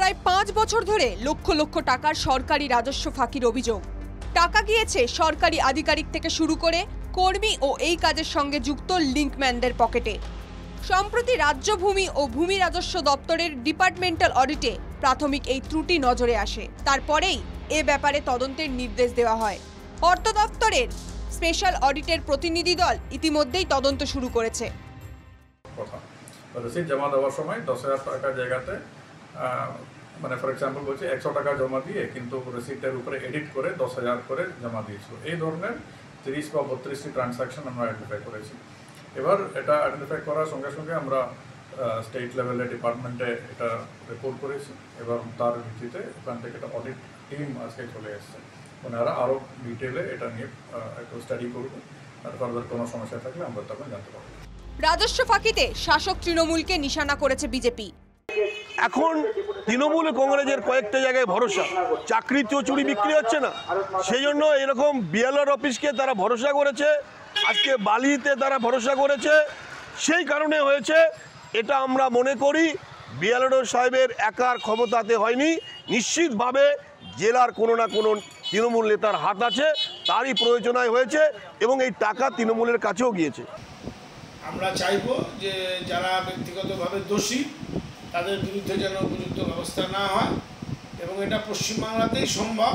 প্রায় 5 বছর ধরে লক্ষ লক্ষ টাকার সরকারি রাজস্ব ফাঁকির অভিযোগ। টাকা গিয়েছে সরকারি আধিকারিক থেকে শুরু করে কর্মী ও এই কাজের সঙ্গে যুক্ত লিঙ্কম্যানদের পকেটে। সম্প্রতি রাজ্য ভূমি ও ভূমি রাজস্ব দপ্তরের ডিপার্টমেন্টাল অডিটে প্রাথমিক এই ত্রুটি নজরে আসে। তারপরেই এ ব্যাপারে তদন্তের নির্দেশ দেওয়া হয়। অর্থ দপ্তরের স্পেশাল অডিটের প্রতিনিধি দল ইতিমধ্যেই তদন্ত শুরু করেছে। রসিদ জমা দেওয়ার সময় 10,000 টাকার জায়গাতে মানে ফর এক্সাম্পল বলছে 100 টাকা জমা দিয়ে কিন্তু রসিদের উপরে এডিট করে 10,000 করে জমা দিয়েছিল। এই ধরনের 30 বা 32টি ট্রানসাকশন আমরা আইডেন্টিফাই করেছি। এবার এটা আইডেন্টিফাই করার সঙ্গে সঙ্গে আমরা স্টেট লেভেলে ডিপার্টমেন্টে এটা রিপোর্ট করেছি এবং তার ভিত্তিতে এখান থেকে একটা অডিট টিম আজকে চলে এসছে। ওনারা আরও ডিটেলে এটা নিয়ে একটু স্টাডি করবে আর ফার্দার কোনো সমস্যা থাকলে আমরা তখন জানতে পারবো। রাজস্ব ফাঁকিতে শাসক তৃণমূলকে নিশানা করেছে বিজেপি। এখন তৃণমূল কংগ্রেসের কয়েকটা জায়গায় ভরসা, চাকরিতেও চুরি বিক্রি হচ্ছে না, সেই জন্য এরকম বিএলআর অফিসকে তারা ভরসা করেছে, আজকে বালিতে তারা ভরসা করেছে। সেই কারণে হয়েছে, এটা আমরা মনে করি বিএলআর সাহেবের একার ক্ষমতাতে হয়নি, নিশ্চিতভাবে জেলার কোনো না কোনো তৃণমূল নেতার হাত আছে, তারই প্রয়োজনায় হয়েছে এবং এই টাকা তৃণমূলের কাছেও গিয়েছে। আমরা চাইব যে যারা ব্যক্তিগতভাবে দোষী তাদের বিরুদ্ধে যেন উপযুক্ত ব্যবস্থা না হয় এবং এটা পশ্চিমবাংলাতেই সম্ভব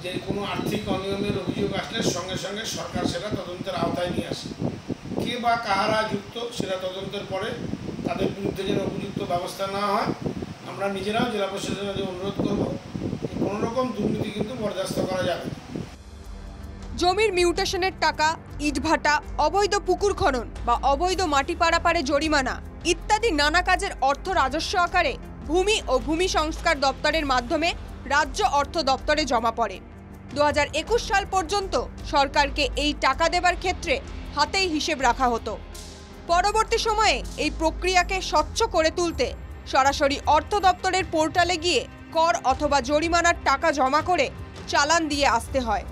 যে কোনো আর্থিক অনিয়মের অভিযোগ আসলে সঙ্গে সঙ্গে সরকার সেটা তদন্তের আওতায় নিয়ে আসে। কে বা কাহারা যুক্ত সেটা তদন্তের পরে তাদের বিরুদ্ধে যেন উপযুক্ত ব্যবস্থা না হয়। আমরা নিজেরাও জেলা প্রশাসনের অনুরোধ করব কোনো রকম দুর্নীতি কিন্তু বরদাস্ত করা যাবে না। জমির মিউটেশনের টাকা, ইটভাটা, অবৈধ পুকুর খনন বা অবৈধ মাটি পারাপারে জরিমানা ইত্যাদি নানা কাজের অর্থ রাজস্ব আকারে ভূমি ও ভূমি সংস্কার দপ্তরের মাধ্যমে রাজ্য অর্থ দপ্তরে জমা পড়ে। 2021 সাল পর্যন্ত সরকারকে এই টাকা দেবার ক্ষেত্রে হাতেই হিসেব রাখা হতো। পরবর্তী সময়ে এই প্রক্রিয়াকে স্বচ্ছ করে তুলতে সরাসরি অর্থ দপ্তরের পোর্টালে গিয়ে কর অথবা জরিমানার টাকা জমা করে চালান দিয়ে আসতে হয়।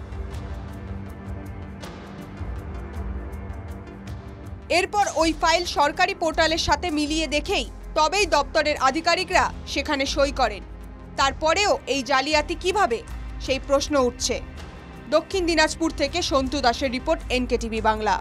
এরপর ওই ফাইল সরকারি পোর্টালের সাথে মিলিয়ে দেখেই তবেই দপ্তরের আধিকারিকরা সেখানে সই করেন। তারপরেও এই জালিয়াতি কিভাবে, সেই প্রশ্ন উঠছে। দক্ষিণ দিনাজপুর থেকে সন্তু দাসের রিপোর্ট, NKTV বাংলা।